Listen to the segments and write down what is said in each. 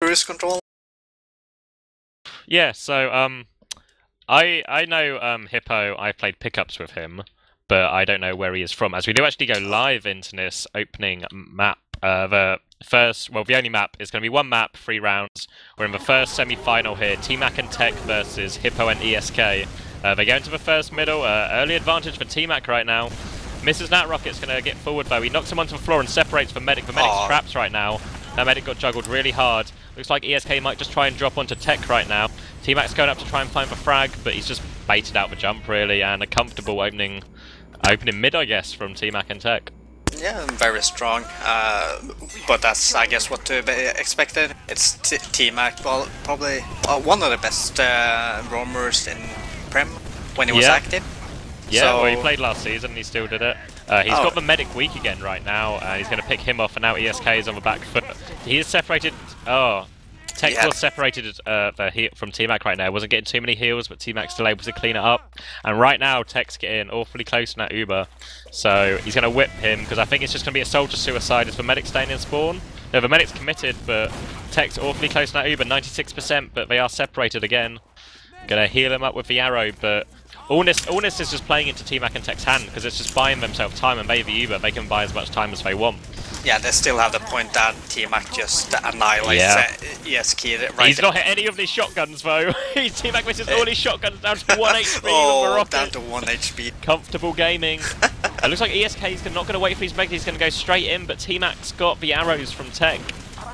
cruise control? Yeah, so I know Hippo. I played pickups with him, but I don't know where he is from. As we do actually go live into this opening map. The only map is going to be one map, 3 rounds. We're in the first semi-final here. T-Mac and Tech versus Hippo and ESK. They go into the first middle. Early advantage for T-Mac right now. Misses that rocket's going to get forward though. He knocks him onto the floor and separates the medic. The medic's trapped right now. That medic got juggled really hard. Looks like ESK might just try and drop onto Tech right now. T-Mac's going up to try and find the frag, but he's just baited out the jump really, and a comfortable opening mid, I guess, from T-Mac and Tech. Yeah, very strong, but that's, I guess, what to be expected. It's T-Mac, well, probably one of the best roamers in Prem when he was active. Yeah, so... well, he played last season and he still did it. He's got the medic weak again right now, and he's going to pick him off, and now ESK is on the back foot. He is separated. Tech was separated from T-Mac right now. Wasn't getting too many heals, but T-Mac's still able to clean it up. And right now, Tech's getting awfully close in that Uber. So he's going to whip him, because I think it's just going to be a soldier suicide. Is the medic staying in spawn? No, the medic's committed, but Tech's awfully close in that Uber, 96%, but they are separated again. Going to heal him up with the arrow, but Allness is just playing into T-Mac and Tech's hand, because it's just buying themselves time, and maybe Uber, they can buy as much time as they want. Yeah, they still have the point that T-Mac just annihilates ESK right. He's not hit any of these shotguns though. T-Mac misses all his shotguns down to 1 HP on the rocket. Down to 1 HP. Comfortable gaming. It looks like ESK is not going to wait for his mega, he's going to go straight in, but T-Mac's got the arrows from Tech.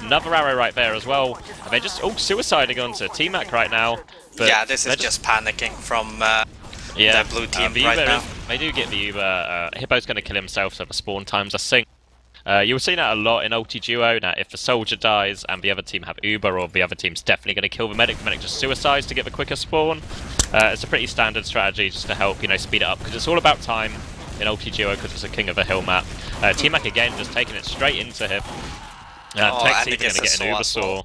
Another arrow right there as well. And they're just all suiciding onto T-Mac right now. But yeah, this is just panicking from the blue team right now. They do get the Uber. Hippo's going to kill himself, so the spawn times are synced. You'll see that a lot in Ultiduo. Now, if the soldier dies and the other team have Uber, or the other team's definitely going to kill the medic just suicides to get the quicker spawn. It's a pretty standard strategy just to help, speed it up, because it's all about time in Ultiduo, because it's a king of the hill map. T-Mac again just taking it straight into him. Tech's even going to get an Uber saw.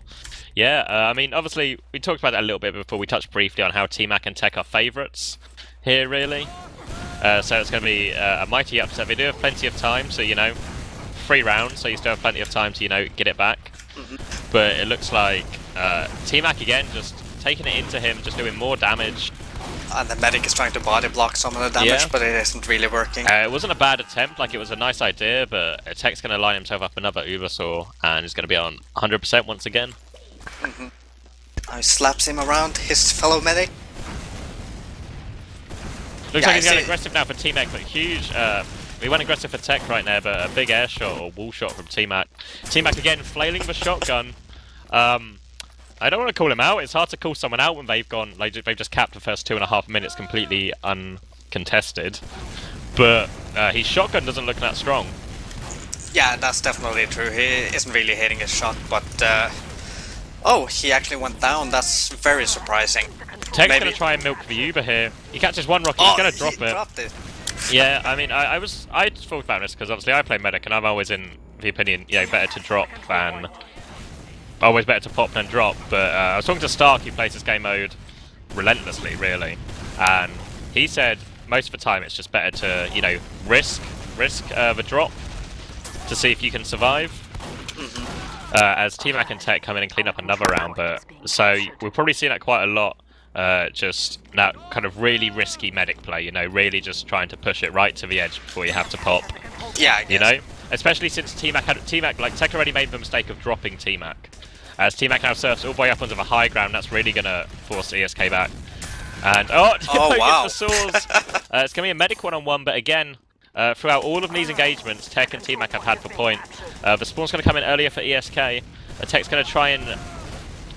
Yeah, I mean, obviously, we talked about that a little bit before. We touched briefly on how T-Mac and Tech are favourites here, really. So it's going to be a mighty upset. They do have plenty of time, so, 3 rounds, so you still have plenty of time to, get it back. But it looks like T-Mac again just taking it into him, just doing more damage. And the medic is trying to body block some of the damage, but it isn't really working. It wasn't a bad attempt, it was a nice idea, but Tech's going to line himself up another Uber saw, and he's going to be on 100% once again. He slaps him around, his fellow medic. Looks like he's going aggressive now for T-Mac, but huge... we went aggressive for Tech right there, but a big air shot or wall shot from T-Mac. T-Mac again flailing the shotgun. I don't want to call him out. It's hard to call someone out when they've gone, they've just capped the first 2.5 minutes completely uncontested. But his shotgun doesn't look that strong. Yeah, that's definitely true. He isn't really hitting his shot, but oh, he actually went down. That's very surprising. Tech's going to try and milk the Uber here. He catches one rocket, he's going to drop it. Dropped it. Yeah, I mean, I thought about this because obviously I play medic and I'm always in the opinion, better to drop than... Always better to pop than drop, but I was talking to Stark, who plays this game mode relentlessly, really, and he said most of the time it's just better to, risk the drop to see if you can survive. As T-Mac and Tech come in and clean up another round, but so we'll probably see that quite a lot. Just that kind of really risky medic play, really just trying to push it right to the edge before you have to pop. Yeah, I guess. Especially since Tech already made the mistake of dropping T-Mac. As T-Mac now surfs all the way up onto the high ground, that's really going to force ESK back. And, wow. Gets the saws. It's going to be a medic one-on-one, but again, throughout all of these engagements, Tech and T-Mac have had for point. The spawn's going to come in earlier for ESK. Tech's going to try and...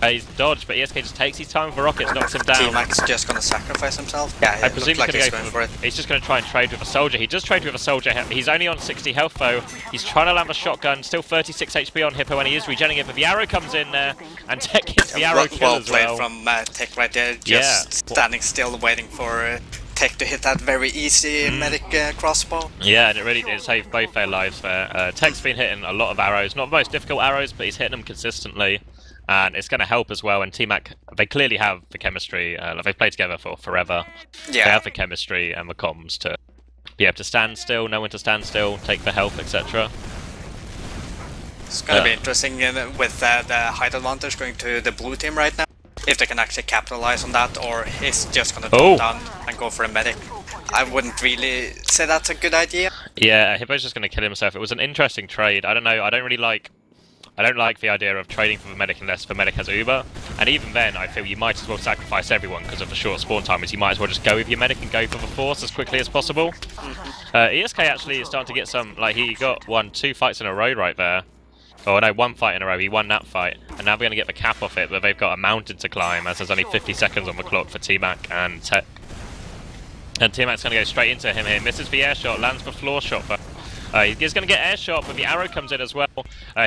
he's dodged, but ESK just takes his time with the rockets, knocks him down. T-Mac's just going to sacrifice himself. Yeah, I presume he's going to go for it. He's just going to try and trade with a soldier. He does trade with a soldier. He's only on 60 health though. He's trying to land a shotgun. Still 36 HP on Hippo when he is regenerating it, but the arrow comes in there, and Tech gets the arrow kill as well. Well played from Tech right there, just standing still, waiting for Tech to hit that very easy medic crossbow. Yeah, and it really did save both their lives there. Tech's been hitting a lot of arrows. Not the most difficult arrows, but he's hitting them consistently. And it's going to help as well, and T-Mac, they clearly have the chemistry, they've played together for forever. Yeah. They have the chemistry and the comms to be able to stand still, know when to stand still, take the health, etc. It's going to be interesting with the height advantage going to the blue team right now. If they can actually capitalize on that, or he's just going to drop down and go for a medic. I wouldn't really say that's a good idea. Yeah, Hippo's just going to kill himself. It was an interesting trade. I don't know. I don't like the idea of trading for the medic unless the medic has Uber. And even then, I feel you might as well sacrifice everyone because of the short spawn timers. You might as well just go with your medic and go for the force as quickly as possible. ESK actually is starting to get some, like, he got 2 fights in a row right there. Oh no, 1 fight in a row, he won that fight. And now they're going to get the cap off it, but they've got a mountain to climb as there's only 50 seconds on the clock for T-Mac and Tech. And T-Mac's going to go straight into him here. Misses the air shot, lands the floor shot. He's going to get air shot, but the arrow comes in as well.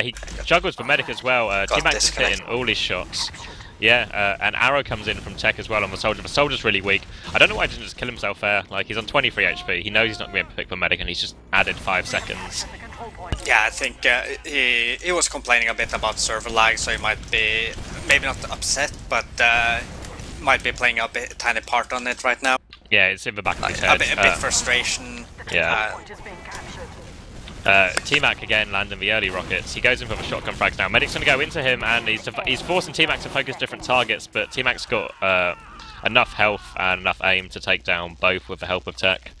He juggles the medic as well. T-Mac's is hitting all his shots. Yeah, and arrow comes in from Tech as well on the soldier. The soldier's really weak. I don't know why he didn't just kill himself there. Like, he's on 23 HP. He knows he's not going to be able to pick the medic, and he's just added 5 seconds. Yeah, I think he was complaining a bit about server lag, so he might be maybe not upset, but might be playing a tiny part on it right now. Yeah, it's in the back of his head. A bit frustration. Yeah. T-Mac again landing the early rockets. He goes in for the shotgun frags now. Medic's going to go into him, and he's forcing T-Mac to focus different targets, but T-Mac's got enough health and enough aim to take down both with the help of Tech.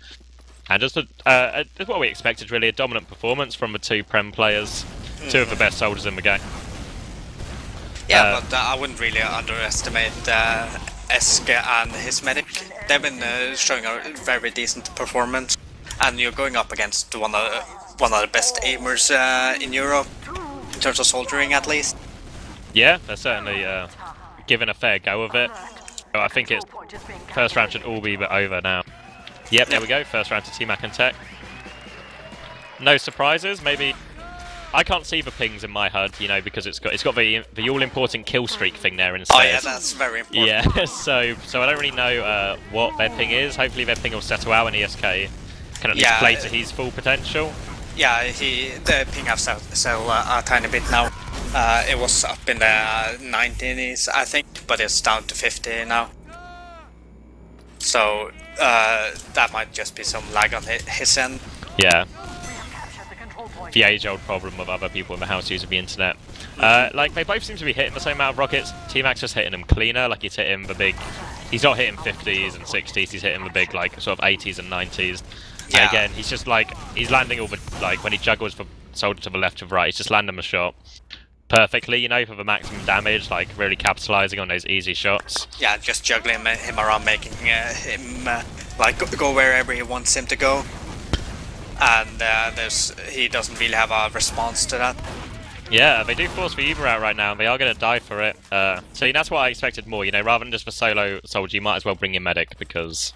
And just what we expected, really, a dominant performance from the 2 Prem players. 2 of the best soldiers in the game. Yeah, but I wouldn't really underestimate Eske and his medic. They've been showing a very decent performance, and you're going up against one of the best aimers in Europe, in terms of soldiering at least. Yeah, they're certainly giving a fair go of it. So I think it's first round should all be over now. Yep, there we go, first round to T-Mac and Tech. No surprises, maybe. I can't see the pings in my HUD, you know, because it's got the all-important kill streak thing there instead. Oh yeah, that's very important. Yeah, so I don't really know what their ping is. Hopefully their ping will settle out and ESK can at least play to his full potential. Yeah, the ping have settled a tiny bit now. It was up in the 90s, I think, but it's down to 50 now. So that might just be some lag on his end. Yeah. The age-old problem of other people in the house using the internet. Like, they both seem to be hitting the same amount of rockets. T-Mac's just hitting them cleaner, like he's hitting the big... He's not hitting 50s and 60s, he's hitting the big, like, sort of 80s and 90s. Yeah. And again, he's just like, he's landing all the, like, when he juggles from soldier to the left to the right, he's just landing a shot perfectly, you know, for the maximum damage, like, really capitalizing on those easy shots. Yeah, just juggling him around, making him, like, go wherever he wants him to go. And he doesn't really have a response to that. Yeah, they do force the Uber out right now, and they are going to die for it. So that's what I expected more, you know, rather than just the solo soldier, you might as well bring your medic, because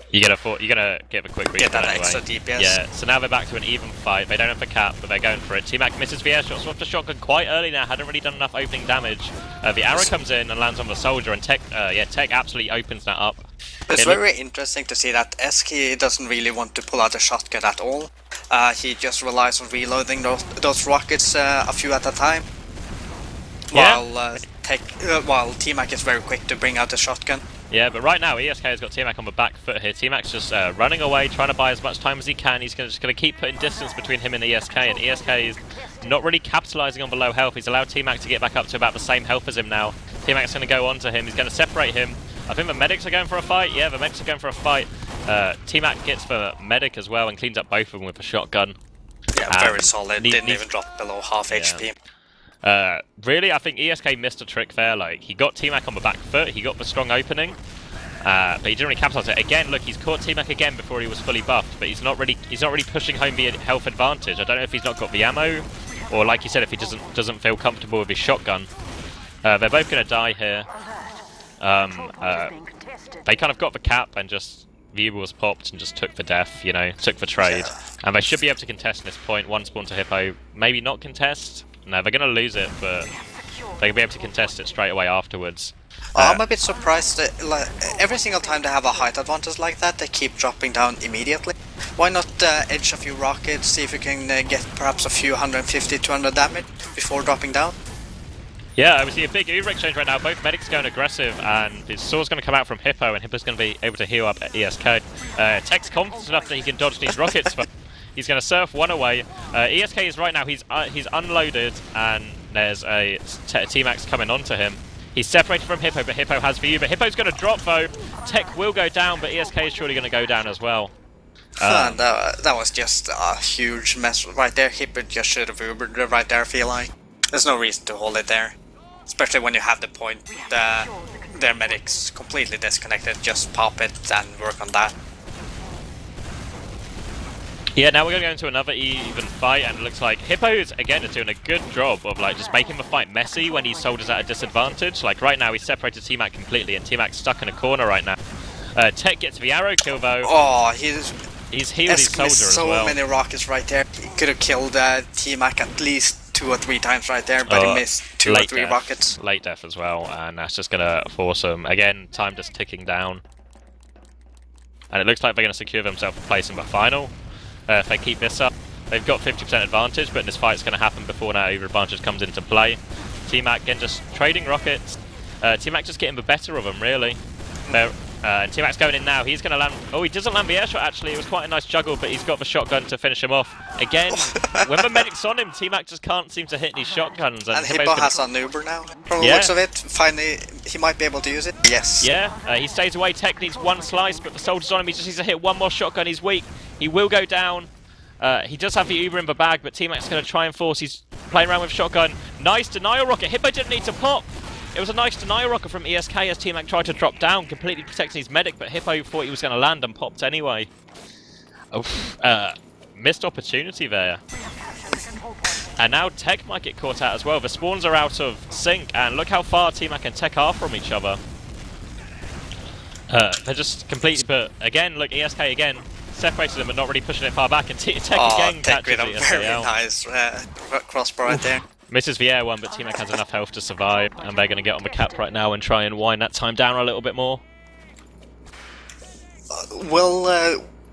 you're gonna get the quick reset anyway. Extra DPS. Yeah, so now they're back to an even fight. They don't have the cap, but they're going for it. T-Mac misses the air shot, swapped the shotgun quite early now, hadn't really done enough opening damage. The arrow comes in and lands on the soldier, and Tech absolutely opens that up. It's very interesting to see that Eski doesn't really want to pull out a shotgun at all. He just relies on reloading those rockets a few at a time. While T-Mac is very quick to bring out the shotgun. Yeah, but right now ESK has got T-Mac on the back foot here. T-Mac's just running away, trying to buy as much time as he can. He's just going to keep putting distance between him and ESK, and ESK is not really capitalising on the low health. He's allowed T-Mac to get back up to about the same health as him now. T-Mac's going to go on to him. He's going to separate him. I think the medics are going for a fight. Yeah, the medics are going for a fight. T-Mac gets the medic as well and cleans up both of them with a shotgun. Yeah, very solid. Didn't even drop below half HP. Really, I think ESK missed a trick there. Like, he got T-Mac on the back foot, he got the strong opening, but he didn't really capitalise it. Again, look, he's caught T-Mac again before he was fully buffed, but he's not really pushing home the health advantage. I don't know if he's not got the ammo, or like you said, if he doesn't feel comfortable with his shotgun. They're both going to die here. They kind of got the cap and just the Uber was popped and just took the death, you know, took the trade. And they should be able to contest this point. One spawn to Hippo, maybe not contest. No, they're going to lose it, but they'll be able to contest it straight away afterwards. I'm a bit surprised that every single time they have a height advantage like that, they keep dropping down immediately. Why not edge a few rockets, see if you can get perhaps a few 150, 200 damage before dropping down? Yeah, we see a big Uber exchange right now. Both medics going aggressive, and his sword's going to come out from Hippo, and Hippo's going to be able to heal up at ESK. Tech's confident enough that he can dodge these rockets, but He's going to surf one away. ESK is right now, he's unloaded, and there's a T-Max coming onto him. He's separated from Hippo, but Hippo has VU. But Hippo's going to drop, though. Tech will go down, but ESK is surely going to go down as well. That was just a huge mess right there. Hippo just should have Ubered right there, I feel like. There's no reason to hold it there. Especially when you have the point, their medics completely disconnected. Just pop it and work on that. Yeah, now we're going to go into another even fight, and it looks like Hippo's, again, is doing a good job of like just making the fight messy when he soldiers at a disadvantage. Like right now, he's separated T-Mac completely, and T-Mac's stuck in a corner right now. Tech gets the arrow kill though. Oh, he's healed his soldier as well. So many rockets right there. He could have killed T-Mac at least 2 or 3 times right there, but he missed 2 or 3 rockets. Late death as well, and that's just going to force him. Again, time just ticking down. And it looks like they're going to secure themselves a place in the final. If they keep this up, they've got 50% advantage, but this fight's going to happen before that over advantage comes into play. T-Mac again just trading rockets. T-Mac just getting the better of them, really. And T-Mac's going in now. He's going to land. Oh, he doesn't land the air shot, actually. It was quite a nice juggle, but he's got the shotgun to finish him off. Again, when the medic's on him, T-Mac just can't seem to hit these shotguns. And Hippo has an Uber now. From the looks of it, finally, he might be able to use it. Yes. Yeah, he stays away. Tech needs 1 slice, but the soldier's on him. He just needs to hit 1 more shotgun. He's weak. He will go down. He does have the Uber in the bag, but T-Mac's going to try and force. He's playing around with shotgun. Nice denial rocket. Hippo didn't need to pop. It was a nice denial rocket from ESK as T-Mac tried to drop down, completely protecting his medic, but Hippo thought he was going to land and popped anyway. Missed opportunity there. And now Tech might get caught out as well. The spawns are out of sync, and look how far T-Mac and Tech are from each other. They're just completely, but again, look, ESK again, separated them but not really pushing it far back, and Tech again catches it. Very nice crossbar right there. Misses the air one, but T-Mac has enough health to survive, and they're going to get on the cap right now and try and wind that time down a little bit more. Will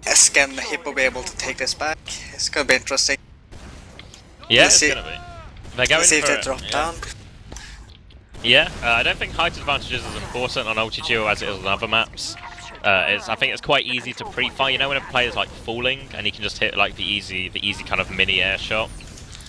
SK and Hippo be able to take this back? It's going to be interesting. Yeah, it's going to be. They're going see if for they drop down. Yeah, I don't think height advantage is as important on Ultiduo as it is on other maps. I think it's quite easy to pre-fire. You know when a player's like falling and he can just hit like the easy kind of mini air shot.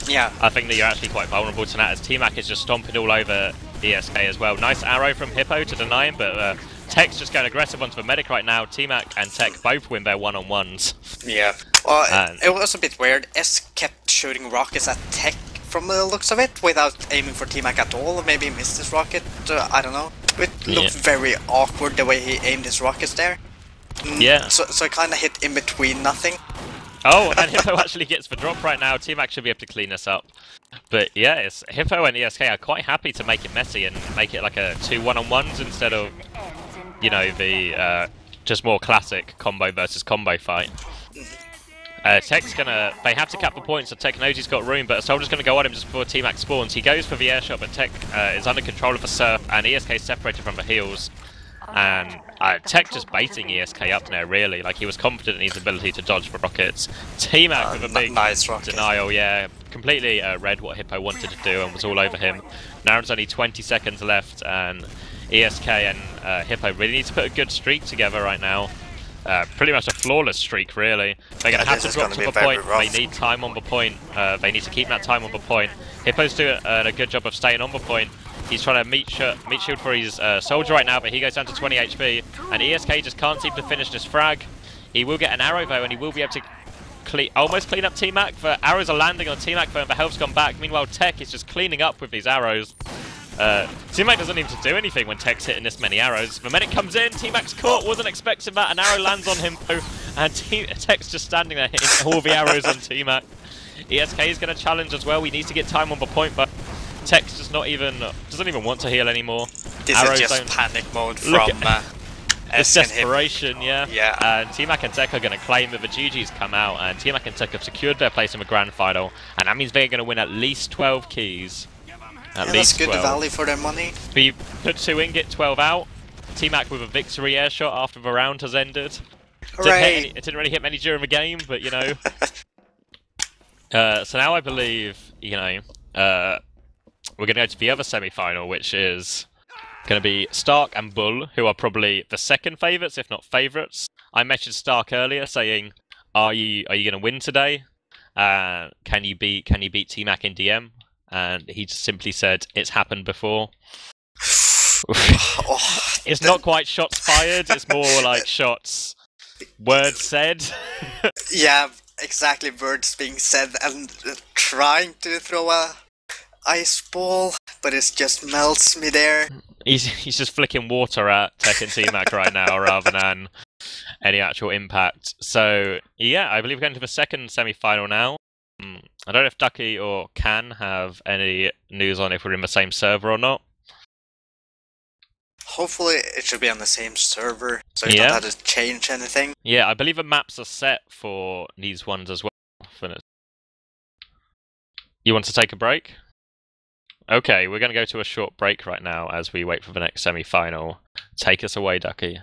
Yeah. I think that you're actually quite vulnerable to that, as T-Mac is just stomping all over ESK as well. Nice arrow from Hippo to deny him, but Tech's just going aggressive onto the medic right now. T-Mac and Tech both win their one-on-ones. Yeah. Well, it was a bit weird. S kept shooting rockets at Tech from the looks of it, without aiming for T-Mac at all. Maybe he missed his rocket, I don't know. It looked very awkward the way he aimed his rockets there. Yeah. So it kind of hit in between nothing. Oh, and Hippo actually gets the drop right now. T-Mac should be able to clean this up. But yeah, Hippo and ESK are quite happy to make it messy and make it like a 2 one-on-ones instead of, you know, the just more classic combo versus combo fight. Tech's they have to cap the point, so Tech knows he's got room, but a soldier's gonna go on him just before T-Mac spawns. He goes for the air shot, but Tech is under control of the surf, and ESK is separated from the heals. And Tech just baiting ESK up there, really. Like, he was confident in his ability to dodge the rockets. T-Mac with a big nice rocket. denial, yeah. Completely read what Hippo wanted to do and was all over him. Now there's only 20 seconds left, and ESK and Hippo really need to put a good streak together right now. Pretty much a flawless streak, really. They're going to have to drop to the point. They need time on the point. They need to keep that time on the point. Hippo's doing a good job of staying on the point. He's trying to meet shield for his soldier right now, but he goes down to 20 HP, and ESK just can't seem to finish this frag. He will get an arrow though, and he will be able to almost clean up T-Mac. The arrows are landing on T-Mac though, and the health's gone back. Meanwhile, Tech is just cleaning up with these arrows. T-Mac doesn't even do anything when Tech's hitting this many arrows. The medic comes in, T-Mac's caught, wasn't expecting that, an arrow lands on him though, and Tech's just standing there hitting all the arrows on T-Mac. ESK is going to challenge as well. He needs to get time on the point, but Tech's just doesn't even want to heal anymore. This arrows is just panic mode from it's desperation, yeah. Yeah. And T-Mac and Tech are going to claim that the GG's come out, and T-Mac and Tech have secured their place in the grand final, and that means they're going to win at least 12 keys. At least that's good 12. value for their money. We put 2 in, get 12 out. T-Mac with a victory air shot after the round has ended. Hooray! It didn't really hit many during the game, but you know. So now I believe, you know, we're going to go to the other semi-final, which is going to be Stark and Bull, who are probably the second favourites, if not favourites. I messaged Stark earlier saying, are you going to win today? Can you beat T-Mac in DM? And he just simply said, it's happened before. It's not quite shots fired, it's more like words said. Yeah, exactly, words being said and trying to throw a ice ball, but it just melts me there. He's just flicking water at Tech and T-Mac right now rather than any actual impact. So, yeah, I believe we're going to the second semi-final now. I don't know if Ducky or Can have any news on if we're in the same server or not. Hopefully it should be on the same server, so you don't have to change anything. Yeah, I believe the maps are set for these ones as well. You want to take a break? Okay, we're going to go to a short break right now as we wait for the next semi-final. Take us away, Ducky.